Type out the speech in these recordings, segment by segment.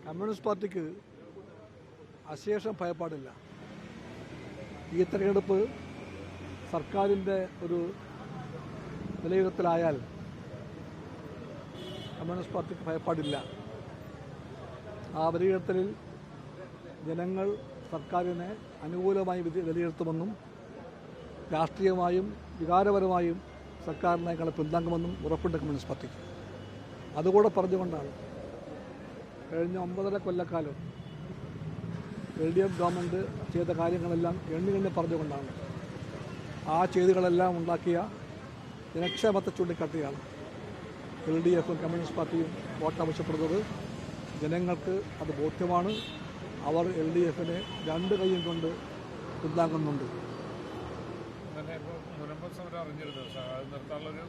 Communist പാർട്ടിക്ക് അശേഷം ഭയപ്പാടില്ല. ഈ തെരഞ്ഞെടുപ്പ് സർക്കാരിൻ്റെ ഒരു വിലയിരുത്തലായാൽ കമ്മ്യൂണിസ്റ്റ് പാർട്ടിക്ക് ഭയപ്പാടില്ല. ആ വിലയിരുത്തലിൽ ജനങ്ങൾ സർക്കാരിനെ അനുകൂലമായി വിലയിരുത്തുമെന്നും രാഷ്ട്രീയമായും വികാരപരമായും സർക്കാരിനെ പിന്താങ്ങുമെന്നും ഉറപ്പുണ്ട് കമ്മ്യൂണിസ്റ്റ് പാർട്ടിക്ക്. അതുകൂടെ പറഞ്ഞുകൊണ്ടാണ് കഴിഞ്ഞ 9.5 കൊല്ലക്കാലം LDF ഗവൺമെൻറ് ചെയ്ത കാര്യങ്ങളെല്ലാം എണ്ണി പറഞ്ഞുകൊണ്ടാണ് ആ ചെയ്തികളെല്ലാം ഉണ്ടാക്കിയ ജനക്ഷേമത്തെ ചൂണ്ടിക്കാട്ടിയാണ് LDFും കമ്മ്യൂണിസ്റ്റ് പാർട്ടിയും വോട്ട് ആവശ്യപ്പെടുന്നത്. ജനങ്ങൾക്ക് അത് ബോധ്യമാണ്. അവർ LDFിനെ 2 കൈയും കൊണ്ട് പിന്താങ്ങുന്നുണ്ട്. മുനമ്പം സമരം അറിഞ്ഞിരുന്നു, അത് നിർത്താനുള്ളൊരു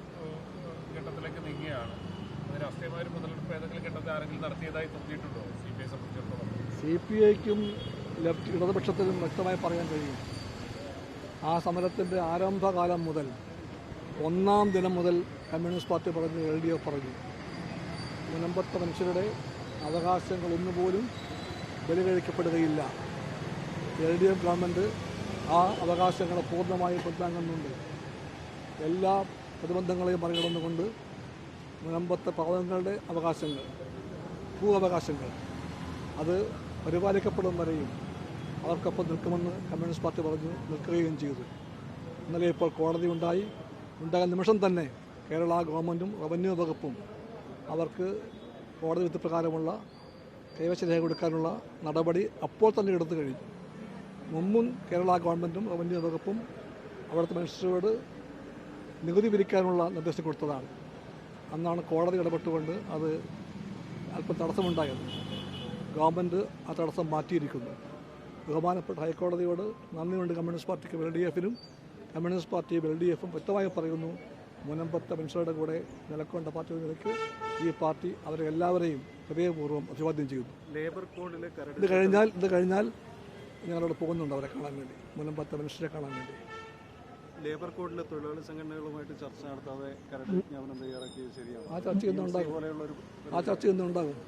ഘട്ടത്തിലേക്ക് നീങ്ങിയാണ്. രാഷ്ട്രീയമായ മുതലെടുപ്പ് ഏതെങ്കിലും ഘട്ടത്തിൽ ആരെങ്കിലും നടത്തിയതായി തോന്നിയിട്ടുണ്ടോ CPI സംബന്ധിച്ചിടത്തോളം? CPIക്കും ഇടതുപക്ഷത്തിനും വ്യക്തമായി പറയാൻ കഴിയും. ആ സമരത്തിൻ്റെ ആരംഭകാലം മുതൽ 1-ാം ദിനം മുതൽ കമ്മ്യൂണിസ്റ്റ് പാർട്ടി പറഞ്ഞു, LDF പറഞ്ഞു, മുനമ്പത്തെ മനുഷ്യരുടെ അവകാശങ്ങളൊന്നുപോലും ബലികഴിക്കപ്പെടുകയില്ല. LDF ഗവൺമെൻറ് ആ അവകാശങ്ങളെ പൂർണ്ണമായും പിന്താങ്ങുന്നുണ്ട്. എല്ലാ പ്രതിബന്ധങ്ങളെയും മറികടന്നുകൊണ്ട് മുനമ്പത്തെ പാവങ്ങളുടെ അവകാശങ്ങൾ, ഭൂവകാശങ്ങൾ അത് പരിപാലിക്കപ്പെടും വരെയും അവർക്കൊപ്പം നിൽക്കുമെന്ന് കമ്മ്യൂണിസ്റ്റ് പാർട്ടി പറഞ്ഞു, നിൽക്കുകയും ചെയ്തു. ഇന്നലെ ഇപ്പോൾ കോടതി ഉണ്ടായ നിമിഷം തന്നെ കേരള ഗവൺമെൻറ്റും റവന്യൂ വകുപ്പും അവർക്ക് കോടതി വിധി പ്രകാരമുള്ള കൈവശ രേഖ കൊടുക്കാനുള്ള നടപടി അപ്പോൾ തന്നെ എടുത്തു കഴിഞ്ഞു. മുമ്പും കേരള ഗവൺമെൻറ്റും റവന്യൂ വകുപ്പും അവിടുത്തെ മനുഷ്യരോട് നികുതി പിരിക്കാനുള്ള നിർദ്ദേശം കൊടുത്തതാണ്. അന്നാണ് കോടതി ഇടപെട്ടുകൊണ്ട് അത് അല്പം തടസ്സമുണ്ടായത്. ഗവൺമെൻറ് ആ തടസ്സം മാറ്റിയിരിക്കുന്നു. ബഹുമാനപ്പെട്ട ഹൈക്കോടതിയോട് നന്ദിയുണ്ട് കമ്മ്യൂണിസ്റ്റ് പാർട്ടിക്ക്, LDFിനും. കമ്മ്യൂണിസ്റ്റ് പാർട്ടിയും LDFും വ്യക്തമായി പറയുന്നു, മുനമ്പത്തെ മനുഷ്യരുടെ കൂടെ നിലകൊണ്ട പാർട്ടി നിലയ്ക്ക് ഈ പാർട്ടി അവരെ എല്ലാവരെയും ഹൃദയപൂർവ്വം അഭിവാദ്യം ചെയ്യുന്നു. ലേബർ കോഡിലെ ഇത് കഴിഞ്ഞാൽ ഞങ്ങളവിടെ പോകുന്നുണ്ട് അവരെ കാണാൻ വേണ്ടി, മുനമ്പത്തെ മനുഷ്യരെ കാണാൻ വേണ്ടി. ലേബർ കോഡിലെ തൊഴിലാളി സംഘടനകളുമായിട്ട് ചർച്ച നടത്താതെ കരട് വിജ്ഞാപനം തയ്യാറാക്കിയത് ശരിയാണ്. ആ ചർച്ച ഇന്നുണ്ടാകും.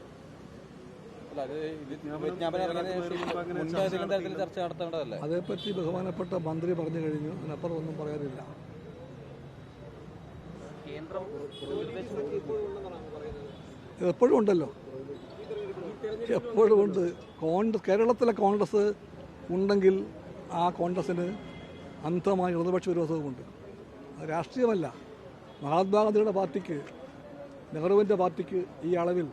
അതേപ്പറ്റി ബഹുമാനപ്പെട്ട മന്ത്രി പറഞ്ഞു കഴിഞ്ഞു. അതിനപ്പുറം ഒന്നും പറയാനില്ല. എപ്പോഴും ഉണ്ടല്ലോ, എപ്പോഴും ഉണ്ട്. കേരളത്തിലെ കോൺഗ്രസ് ഉണ്ടെങ്കിൽ ആ കോൺഗ്രസ്സിന് അന്ധമായ ഇടതുപക്ഷ വിരോധവുമുണ്ട്. അത് രാഷ്ട്രീയമല്ല. മഹാത്മാഗാന്ധിയുടെ പാർട്ടിക്ക്, നെഹ്റുവിൻ്റെ പാർട്ടിക്ക് ഈ അളവിൽ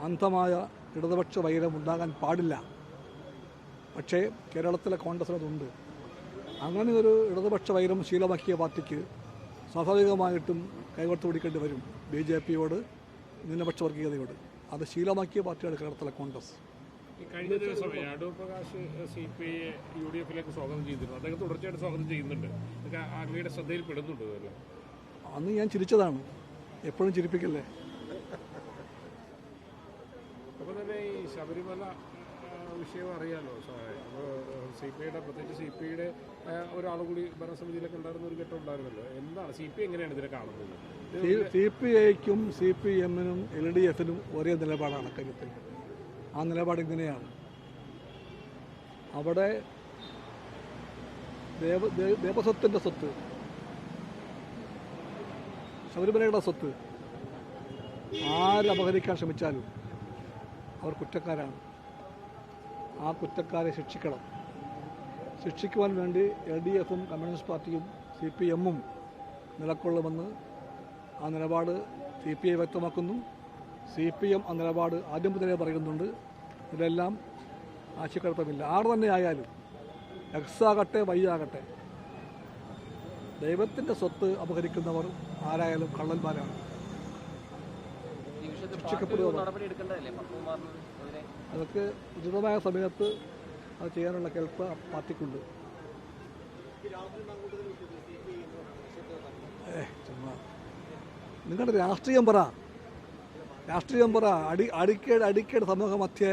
അന്ധമായ ഇടതുപക്ഷ വൈരം ഉണ്ടാകാൻ പാടില്ല. പക്ഷേ കേരളത്തിലെ കോൺഗ്രസ്സിന് അതുണ്ട്. അങ്ങനെ ഒരു ഇടതുപക്ഷ വൈരം ശീലമാക്കിയ പാർട്ടിക്ക് സ്വാഭാവികമായിട്ടും കൈകോർത്ത് പിടിക്കേണ്ടി വരും BJPയോട്, ന്യൂനപക്ഷ വർഗീയതയോട്. അത് ശീലമാക്കിയ പാർട്ടിയാണ് കേരളത്തിലെ കോൺഗ്രസ്. കഴിഞ്ഞ ദിവസം അടൂർ പ്രകാശ് CPI UDFിലേക്ക് സ്വാഗതം ചെയ്തിരുന്നു. അദ്ദേഹം തുടർച്ചയായിട്ട് സ്വാഗതം ചെയ്യുന്നുണ്ട്. അങ്ങയുടെ ശ്രദ്ധയിൽ പെടുന്നുണ്ട്. അന്ന് ഞാൻ ചിരിച്ചതാണ്. എപ്പോഴും ചിരിപ്പിക്കല്ലേ. അപ്പോൾ തന്നെ ഈ ശബരിമല വിഷയം അറിയാമല്ലോ. CPIയുടെ പ്രത്യേകിച്ച് CPIയുടെ ഒരാൾ കൂടി ഭരണസമിതിയിലൊക്കെ ഉണ്ടായിരുന്ന ഒരു ഘട്ടം ഉണ്ടായിരുന്നല്ലോ. എന്താണ് CPI എങ്ങനെയാണ് ഇതിനെ കാണുന്നത്? CPIക്കും CPMനും LDFിനും ഒരേ നിലപാടാണ് കാര്യത്തിൽ. ആ നിലപാട് ഇങ്ങനെയാണ്. അവിടെ ദേവസ്വത്തിൻ്റെ സ്വത്ത്, ശബരിമലയുടെ സ്വത്ത് ആരപഹരിക്കാൻ ശ്രമിച്ചാലും അവർ കുറ്റക്കാരാണ്. ആ കുറ്റക്കാരെ ശിക്ഷിക്കണം. ശിക്ഷിക്കുവാൻ വേണ്ടി LDFും കമ്മ്യൂണിസ്റ്റ് പാർട്ടിയും CPMും നിലകൊള്ളുമെന്ന് ആ നിലപാട് CPI വ്യക്തമാക്കുന്നു. CPM ആ നിലപാട് ആദ്യം മുതലേ പറയുന്നുണ്ട്. ഇതെല്ലാം ആശയക്കുഴപ്പമില്ല. ആറ് തന്നെ ആയാലും, X ആകട്ടെ Y ആകട്ടെ, ദൈവത്തിൻ്റെ സ്വത്ത് അപഹരിക്കുന്നവർ ആരായാലും കള്ളന്മാരാണ്. ശിക്ഷിക്കപ്പെടുക. അതൊക്കെ ഉചിതമായ സമയത്ത് അത് ചെയ്യാനുള്ള കെൽപ്പ് പാർട്ടിക്കുണ്ട്. നിങ്ങളുടെ രാഷ്ട്രീയം പറ. അടിക്കേട് സമൂഹ മധ്യേ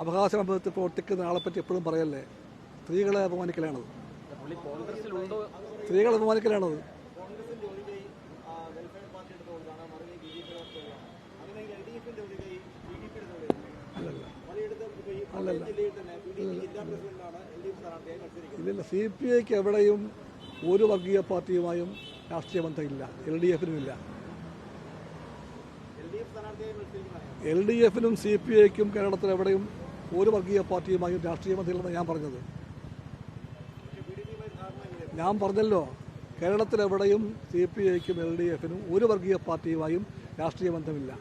അവകാശത്തിൽ പ്രവർത്തിക്കുന്ന ആളെപ്പറ്റി എപ്പോഴും പറയല്ലേ. സ്ത്രീകളെ അപമാനിക്കലാണത്. അല്ലല്ല. അല്ലല്ല ഇല്ലില്ല, സി പി ഐക്ക് എവിടെയും ഒരു വർഗീയ പാർട്ടിയുമായും രാഷ്ട്രീയ ബന്ധമില്ല, എൽ ഡി എഫിനും ഇല്ല. എൽ ഡി എഫിനും സി പി ഐക്കും കേരളത്തിൽ എവിടെയും ഒരു വർഗീയ പാർട്ടിയുമായും രാഷ്ട്രീയ ബന്ധമില്ലെന്ന് ഞാൻ പറഞ്ഞത്. ഞാൻ പറഞ്ഞല്ലോ, കേരളത്തിലെവിടെയും സി പി ഐക്കും എൽ ഡി എഫിനും ഒരു വർഗീയ പാർട്ടിയുമായും രാഷ്ട്രീയ ബന്ധമില്ല.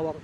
അവർ